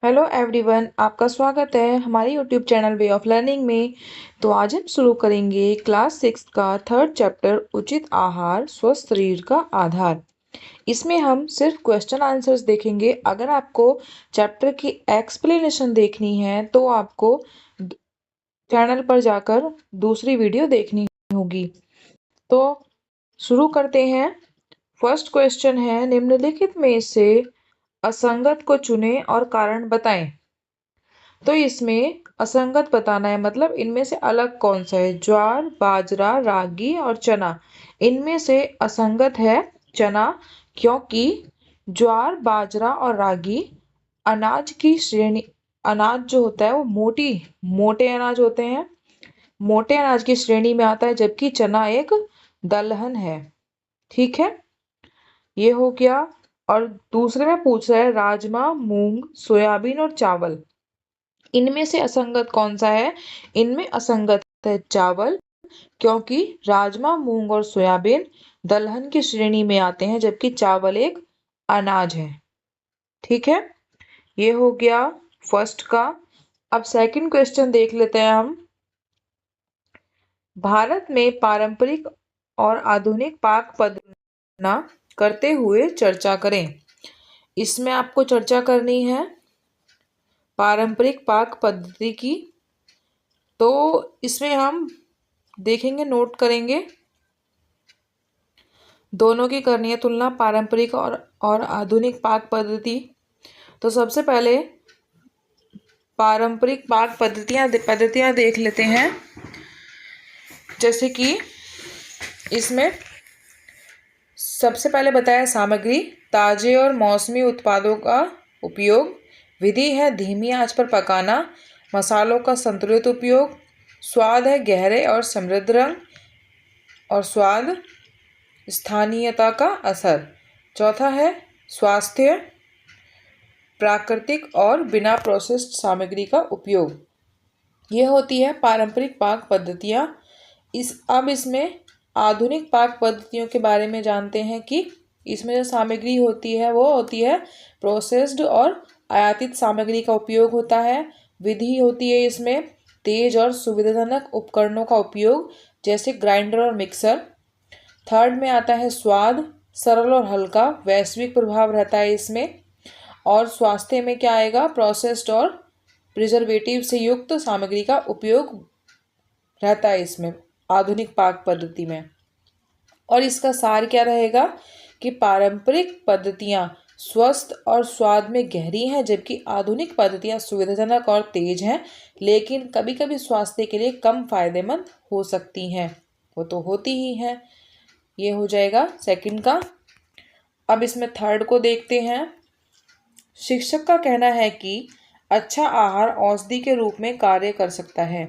Hello everyone, आपका स्वागत है हमारे YouTube channel way of learning में। तो आज हम शुरू करेंगे क्लास 6 का थर्ड चैप्टर उचित आहार स्वस्थ शरीर का आधार। इसमें हम सिर्फ क्वेश्चन आंसर्स देखेंगे। अगर आपको चैप्टर की एक्सप्लेनेशन देखनी है तो आपको चैनल पर जाकर दूसरी वीडियो देखनी होगी। तो शुरू करते हैं। फर्स्ट क्वेश्चन है, निम्नलिखित में से असंगत को चुनें और कारण बताएं। तो इसमें असंगत बताना है, मतलब इनमें से अलग कौन सा है। ज्वार, बाजरा, रागी और चना। इनमें से असंगत है चना, क्योंकि ज्वार, बाजरा और रागी अनाज की श्रेणी, अनाज जो होता है वो मोटे अनाज होते हैं, मोटे अनाज की श्रेणी में आता है, जबकि चना एक दलहन है। ठीक है, ये हो गया। और दूसरे में पूछ रहा है राजमा, मूंग, सोयाबीन और चावल। इनमें से असंगत कौन सा है। इनमें असंगत है चावल, क्योंकि राजमा, मूंग और सोयाबीन दलहन की श्रेणी में आते हैं, जबकि चावल एक अनाज है। ठीक है, ये हो गया फर्स्ट का। अब सेकंड क्वेश्चन देख लेते हैं हम। भारत में पारंपरिक और आधुनिक पाक पद्धति करते हुए चर्चा करें। इसमें आपको चर्चा करनी है पारंपरिक पाक पद्धति की। तो इसमें हम देखेंगे, नोट करेंगे, दोनों की करनी है तुलना, पारंपरिक और आधुनिक पाक पद्धति। तो सबसे पहले पारंपरिक पाक पद्धतियाँ देख लेते हैं। जैसे कि इसमें सबसे पहले बताया सामग्री, ताजे और मौसमी उत्पादों का उपयोग। विधि है धीमी आंच पर पकाना। मसालों का संतुलित उपयोग। स्वाद है गहरे और समृद्ध रंग और स्वाद। स्थानीयता का असर। चौथा है स्वास्थ्य, प्राकृतिक और बिना प्रोसेस्ड सामग्री का उपयोग। ये होती है पारंपरिक पाक पद्धतियाँ। अब इसमें आधुनिक पाक पद्धतियों के बारे में जानते हैं कि इसमें जो सामग्री होती है वो होती है प्रोसेस्ड और आयातित सामग्री का उपयोग होता है। विधि होती है इसमें तेज और सुविधाजनक उपकरणों का उपयोग, जैसे ग्राइंडर और मिक्सर। थर्ड में आता है स्वाद, सरल और हल्का, वैश्विक प्रभाव रहता है इसमें। और स्वास्थ्य में क्या आएगा, प्रोसेस्ड और प्रिजर्वेटिव से युक्त सामग्री का उपयोग रहता है इसमें आधुनिक पाक पद्धति में। और इसका सार क्या रहेगा कि पारंपरिक पद्धतियाँ स्वस्थ और स्वाद में गहरी हैं, जबकि आधुनिक पद्धतियाँ सुविधाजनक और तेज हैं, लेकिन कभी कभी स्वास्थ्य के लिए कम फायदेमंद हो सकती हैं। वो तो होती ही हैं। ये हो जाएगा सेकंड का। अब इसमें थर्ड को देखते हैं। शिक्षक का कहना है कि अच्छा आहार औषधि के रूप में कार्य कर सकता है।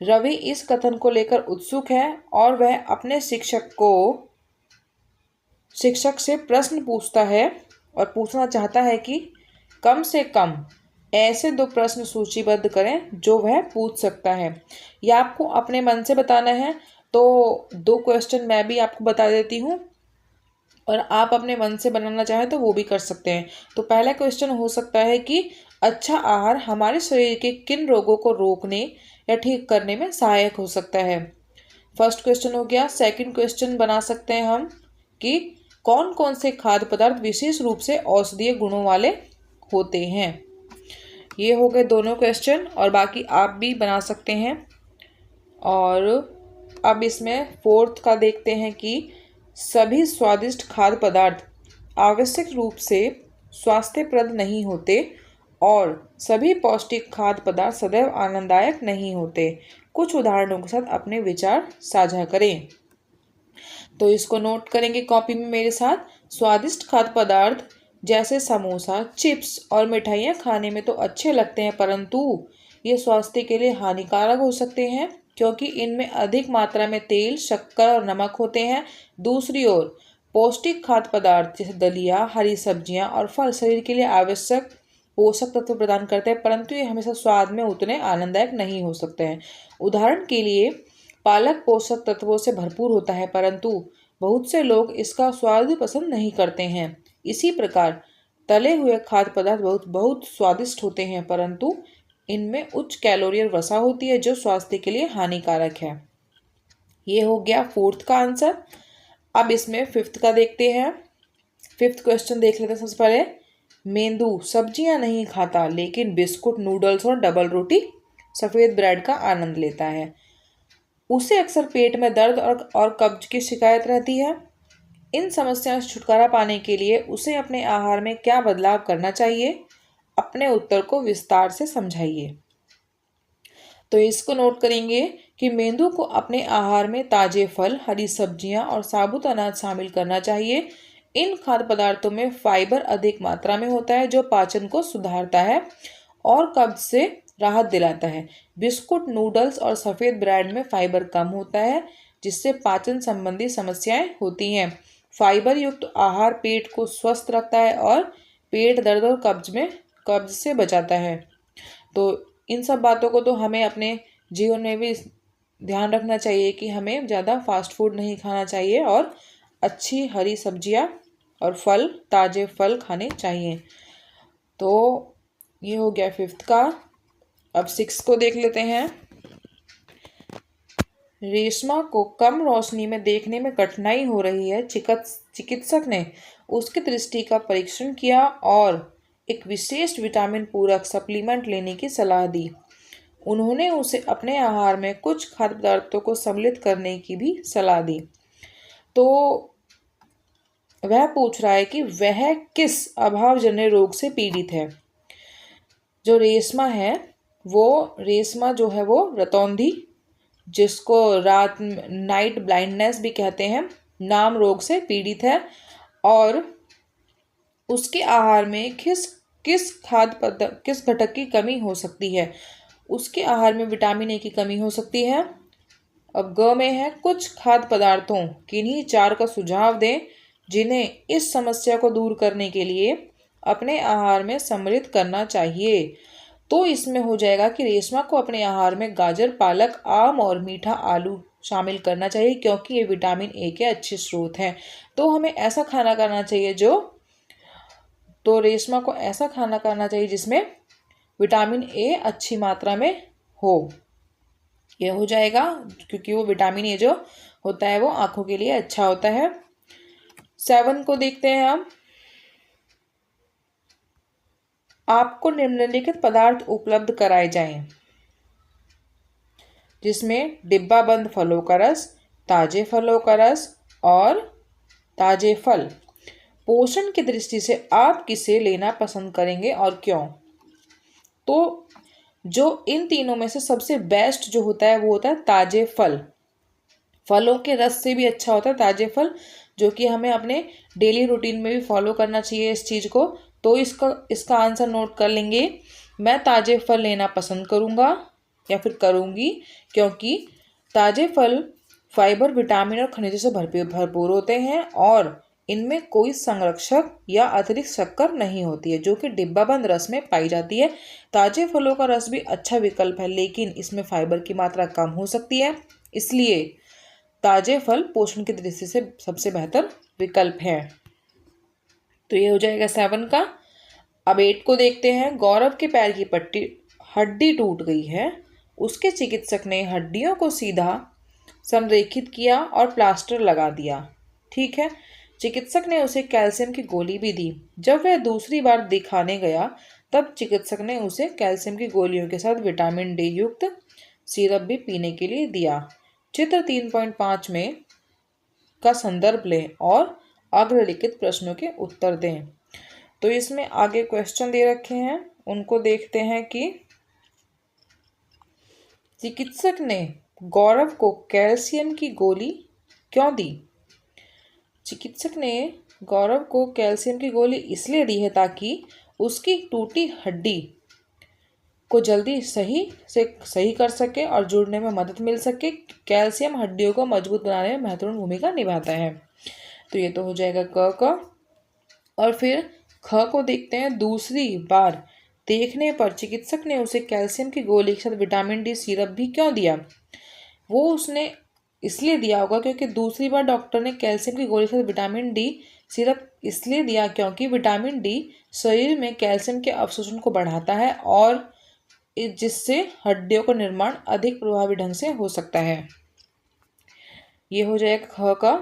रवि इस कथन को लेकर उत्सुक है और वह अपने शिक्षक से प्रश्न पूछता है और पूछना चाहता है कि कम से कम ऐसे 2 प्रश्न सूचीबद्ध करें जो वह पूछ सकता है। या आपको अपने मन से बताना है तो 2 क्वेश्चन मैं भी आपको बता देती हूँ, और आप अपने मन से बनाना चाहें तो वो भी कर सकते हैं। तो पहला क्वेश्चन हो सकता है कि अच्छा आहार हमारे शरीर के किन रोगों को रोकने या ठीक करने में सहायक हो सकता है। फर्स्ट क्वेश्चन हो गया। सेकंड क्वेश्चन बना सकते हैं हम कि कौन कौन से खाद्य पदार्थ विशेष रूप से औषधीय गुणों वाले होते हैं। ये हो गए दोनों क्वेश्चन, और बाकी आप भी बना सकते हैं। और अब इसमें फोर्थ का देखते हैं कि सभी स्वादिष्ट खाद्य पदार्थ आवश्यक रूप से स्वास्थ्यप्रद नहीं होते और सभी पौष्टिक खाद्य पदार्थ सदैव आनंददायक नहीं होते। कुछ उदाहरणों के साथ अपने विचार साझा करें। तो इसको नोट करेंगे कॉपी में मेरे साथ। स्वादिष्ट खाद्य पदार्थ जैसे समोसा, चिप्स और मिठाइयाँ खाने में तो अच्छे लगते हैं, परंतु ये स्वास्थ्य के लिए हानिकारक हो सकते हैं, क्योंकि इनमें अधिक मात्रा में तेल, शक्कर और नमक होते हैं। दूसरी ओर पौष्टिक खाद्य पदार्थ जैसे दलिया, हरी सब्जियां और फल शरीर के लिए आवश्यक पोषक तत्व प्रदान करते हैं, परंतु ये हमेशा स्वाद में उतने आनंददायक नहीं हो सकते हैं। उदाहरण के लिए पालक पोषक तत्वों से भरपूर होता है, परंतु बहुत से लोग इसका स्वाद पसंद नहीं करते हैं। इसी प्रकार तले हुए खाद्य पदार्थ बहुत बहुत स्वादिष्ट होते हैं, परंतु इनमें उच्च कैलोरी और वसा होती है जो स्वास्थ्य के लिए हानिकारक है। ये हो गया फोर्थ का आंसर। अब इसमें फिफ्थ का देखते हैं। फिफ्थ क्वेश्चन देख लेते हैं सबसे पहले। मेंदू सब्जियां नहीं खाता लेकिन बिस्कुट, नूडल्स और डबल रोटी, सफ़ेद ब्रेड का आनंद लेता है। उसे अक्सर पेट में दर्द और कब्ज की शिकायत रहती है। इन समस्याओं से छुटकारा पाने के लिए उसे अपने आहार में क्या बदलाव करना चाहिए? अपने उत्तर को विस्तार से समझाइए। तो इसको नोट करेंगे कि मेंदू को अपने आहार में ताजे फल, हरी सब्जियां और साबुत अनाज शामिल करना चाहिए। इन खाद्य पदार्थों में फाइबर अधिक मात्रा में होता है जो पाचन को सुधारता है और कब्ज से राहत दिलाता है। बिस्कुट, नूडल्स और सफ़ेद ब्रेड में फाइबर कम होता है जिससे पाचन संबंधी समस्याएं होती हैं। फाइबर युक्त आहार पेट को स्वस्थ रखता है और पेट दर्द और कब्ज से बचाता है। तो इन सब बातों को तो हमें अपने जीवन में भी ध्यान रखना चाहिए कि हमें ज़्यादा फास्ट फूड नहीं खाना चाहिए और अच्छी हरी सब्जियां और फल, ताज़े फल खाने चाहिए। तो ये हो गया फिफ्थ का। अब सिक्स को देख लेते हैं। रेशमा को कम रोशनी में देखने में कठिनाई हो रही है। चिकित्सक ने उसकी दृष्टि का परीक्षण किया और एक विशेष विटामिन पूरक सप्लीमेंट लेने की सलाह दी। उन्होंने उसे अपने आहार में कुछ खाद्य पदार्थों को सम्मिलित करने की भी सलाह दी। तो वह पूछ रहा है कि वह किस अभावजन्य रोग से पीड़ित है। जो रेशमा है रेशमा जो है वो रतौंधी, जिसको नाइट ब्लाइंडनेस भी कहते हैं, नाम रोग से पीड़ित है। और उसके आहार में किस घटक की कमी हो सकती है? उसके आहार में विटामिन ए की कमी हो सकती है। अब ग में है कुछ खाद्य पदार्थों किन्हीं चार का सुझाव दें जिन्हें इस समस्या को दूर करने के लिए अपने आहार में सम्मिलित करना चाहिए। तो इसमें हो जाएगा कि रेशमा को अपने आहार में गाजर, पालक, आम और मीठा आलू शामिल करना चाहिए क्योंकि ये विटामिन ए के अच्छे स्रोत हैं। तो हमें ऐसा खाना करना चाहिए रेशमा को ऐसा खाना करना चाहिए जिसमें विटामिन ए अच्छी मात्रा में हो। ये हो जाएगा क्योंकि वो विटामिन ए जो होता है वो आंखों के लिए अच्छा होता है। 7 को देखते हैं हम। आपको निम्नलिखित पदार्थ उपलब्ध कराए जाएं जिसमें डिब्बा बंद फलों का रस, ताजे फलों का रस और ताजे फल। पोषण की दृष्टि से आप किसे लेना पसंद करेंगे और क्यों? तो जो इन तीनों में से सबसे बेस्ट जो होता है वो होता है ताजे फल। फलों के रस से भी अच्छा होता है ताजे फल, जो कि हमें अपने डेली रूटीन में भी फॉलो करना चाहिए इस चीज़ को। तो इसका आंसर नोट कर लेंगे। मैं ताजे फल लेना पसंद करूँगा या फिर करूँगी क्योंकि ताजे फल फाइबर, विटामिन और खनिजों से भरपूर होते हैं और इनमें कोई संरक्षक या अतिरिक्त शक्कर नहीं होती है जो कि डिब्बाबंद रस में पाई जाती है। ताजे फलों का रस भी अच्छा विकल्प है लेकिन इसमें फाइबर की मात्रा कम हो सकती है, इसलिए ताजे फल पोषण की दृष्टि से सबसे बेहतर विकल्प है। तो ये हो जाएगा 7 का। अब 8 को देखते हैं। गौरव के पैर की हड्डी टूट गई है। उसके चिकित्सक ने हड्डियों को सीधा संरेखित किया और प्लास्टर लगा दिया। ठीक है। चिकित्सक ने उसे कैल्शियम की गोली भी दी। जब वह दूसरी बार दिखाने गया तब चिकित्सक ने उसे कैल्शियम की गोलियों के साथ विटामिन डी युक्त सिरप भी पीने के लिए दिया। चित्र 3.5 में का संदर्भ लें और अग्रलिखित प्रश्नों के उत्तर दें। तो इसमें आगे क्वेश्चन दे रखे हैं, उनको देखते हैं कि चिकित्सक ने गौरव को कैल्शियम की गोली क्यों दी? चिकित्सक ने गौरव को कैल्शियम की गोली इसलिए दी है ताकि उसकी टूटी हड्डी को जल्दी सही कर सके और जुड़ने में मदद मिल सके। कैल्शियम हड्डियों को मजबूत बनाने में महत्वपूर्ण भूमिका निभाता है। तो ये तो हो जाएगा क का। और फिर ख को देखते हैं। दूसरी बार देखने पर चिकित्सक ने उसे कैल्शियम की गोली के साथ विटामिन डी सिरप भी क्यों दिया? वो उसने इसलिए दिया होगा क्योंकि दूसरी बार डॉक्टर ने कैल्शियम की गोली के साथ विटामिन डी सिर्फ इसलिए दिया क्योंकि विटामिन डी शरीर में कैल्शियम के अवशोषण को बढ़ाता है और जिससे हड्डियों का निर्माण अधिक प्रभावी ढंग से हो सकता है। ये हो जाएगा ख का।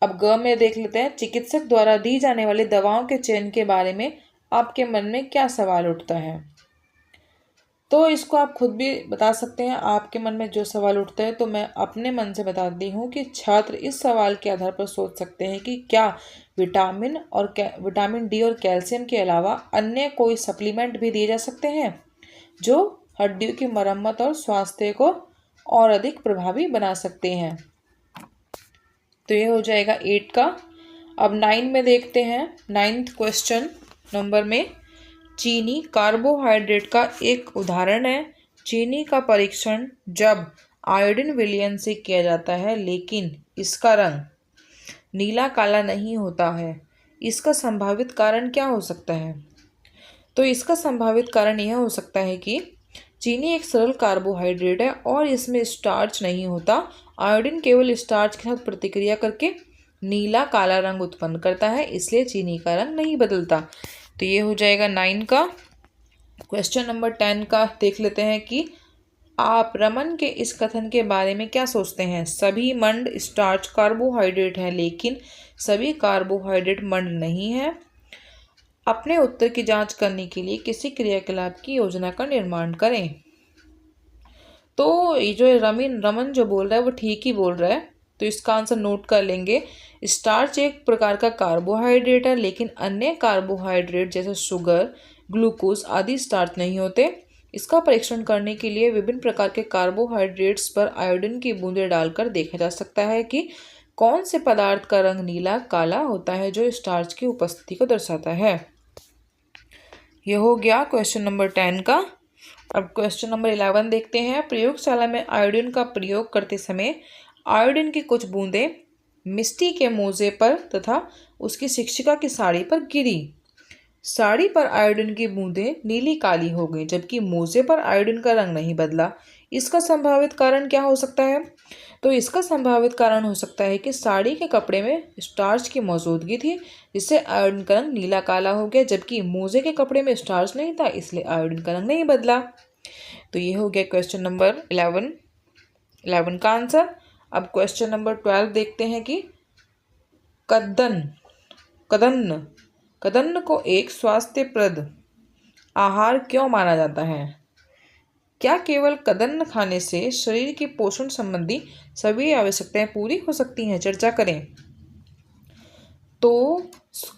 अब ग में देख लेते हैं, चिकित्सक द्वारा दी जाने वाली दवाओं के चयन के बारे में आपके मन में क्या सवाल उठता है। तो इसको आप खुद भी बता सकते हैं, आपके मन में जो सवाल उठता है। तो मैं अपने मन से बताती हूँ कि छात्र इस सवाल के आधार पर सोच सकते हैं कि क्या विटामिन डी और कैल्शियम के अलावा अन्य कोई सप्लीमेंट भी दिए जा सकते हैं जो हड्डियों की मरम्मत और स्वास्थ्य को और अधिक प्रभावी बना सकते हैं। तो ये हो जाएगा 8 का। अब 9 में देखते हैं, 9th क्वेश्चन नंबर में, चीनी कार्बोहाइड्रेट का एक उदाहरण है। चीनी का परीक्षण जब आयोडीन विलयन से किया जाता है लेकिन इसका रंग नीला काला नहीं होता है, इसका संभावित कारण क्या हो सकता है। तो इसका संभावित कारण यह हो सकता है कि चीनी एक सरल कार्बोहाइड्रेट है और इसमें स्टार्च नहीं होता। आयोडीन केवल स्टार्च के साथ प्रतिक्रिया करके नीला काला रंग उत्पन्न करता है, इसलिए चीनी का रंग नहीं बदलता। तो ये हो जाएगा 9 का। क्वेश्चन नंबर 10 का देख लेते हैं कि आप रमन के इस कथन के बारे में क्या सोचते हैं। सभी मंड स्टार्च कार्बोहाइड्रेट हैं लेकिन सभी कार्बोहाइड्रेट मंड नहीं है। अपने उत्तर की जांच करने के लिए किसी क्रियाकलाप की योजना का निर्माण करें। तो ये जो रमन जो बोल रहा है वो ठीक ही बोल रहा है, तो इसका आंसर नोट कर लेंगे। स्टार्च एक प्रकार का कार्बोहाइड्रेट है लेकिन अन्य कार्बोहाइड्रेट जैसे शुगर, ग्लूकोज आदि स्टार्च नहीं होते। इसका परीक्षण करने के लिए विभिन्न प्रकार के कार्बोहाइड्रेट्स पर आयोडीन की बूंदें डालकर देखा जा सकता है कि कौन से पदार्थ का रंग नीला काला होता है जो स्टार्च की उपस्थिति को दर्शाता है। यह हो गया क्वेश्चन नंबर 10 का। अब क्वेश्चन नंबर 11 देखते हैं। प्रयोगशाला में आयोडीन का प्रयोग करते समय आयोडीन की कुछ बूंदें मिस्टी के मोजे पर तथा उसकी शिक्षिका की साड़ी पर गिरी। साड़ी पर आयोडीन की बूंदें नीली काली हो गई जबकि मोजे पर आयोडीन का रंग नहीं बदला। इसका संभावित कारण क्या हो सकता है। तो इसका संभावित कारण हो सकता है कि साड़ी के कपड़े में स्टार्च की मौजूदगी थी जिससे आयोडीन का रंग नीला काला हो गया, जबकि मोजे के कपड़े में स्टार्च नहीं था इसलिए आयोडीन का रंग नहीं बदला। तो ये हो गया क्वेश्चन नंबर 11 का आंसर। अब क्वेश्चन नंबर 12 देखते हैं कि कदन्न को एक स्वास्थ्यप्रद आहार क्यों माना जाता है। क्या केवल कदन्न खाने से शरीर की पोषण संबंधी सभी आवश्यकताएं पूरी हो सकती हैं। चर्चा करें। तो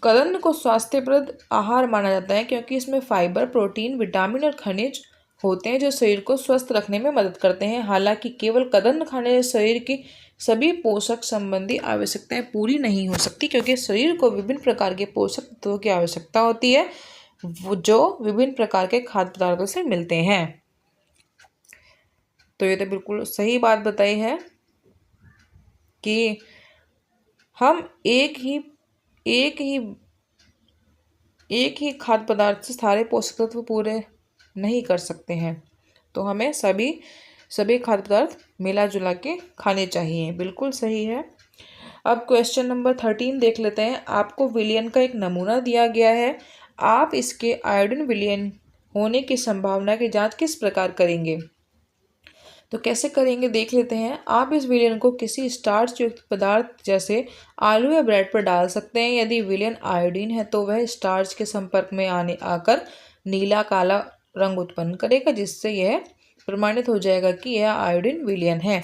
कदन्न को स्वास्थ्यप्रद आहार माना जाता है क्योंकि इसमें फाइबर, प्रोटीन, विटामिन और खनिज होते हैं जो शरीर को स्वस्थ रखने में मदद करते हैं। हालांकि केवल कदन्न खाने से शरीर की सभी पोषक संबंधी आवश्यकताएं पूरी नहीं हो सकती क्योंकि शरीर को विभिन्न प्रकार के पोषक तत्वों की आवश्यकता होती है जो विभिन्न प्रकार के खाद्य पदार्थों से मिलते हैं। तो ये तो बिल्कुल सही बात बताई है कि हम एक ही खाद्य पदार्थ से सारे पोषक तत्व पूरे नहीं कर सकते हैं, तो हमें सभी खाद्य पदार्थ मिला जुला के खाने चाहिए। बिल्कुल सही है। अब क्वेश्चन नंबर 13 देख लेते हैं। आपको विलयन का एक नमूना दिया गया है। आप इसके आयोडीन विलयन होने की संभावना की जांच किस प्रकार करेंगे। तो कैसे करेंगे देख लेते हैं। आप इस विलयन को किसी स्टार्च युक्त पदार्थ जैसे आलू या ब्रेड पर डाल सकते हैं। यदि विलयन आयोडीन है तो वह स्टार्च के संपर्क में आकर नीला काला रंग उत्पन्न करेगा जिससे यह प्रमाणित हो जाएगा कि यह आयोडीन विलयन है।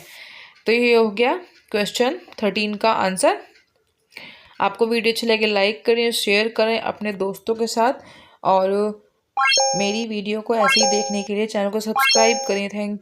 तो ये हो गया क्वेश्चन 13 का आंसर। आपको वीडियो अच्छी लगे लाइक करें, शेयर करें अपने दोस्तों के साथ और मेरी वीडियो को ऐसे ही देखने के लिए चैनल को सब्सक्राइब करें। Thank you.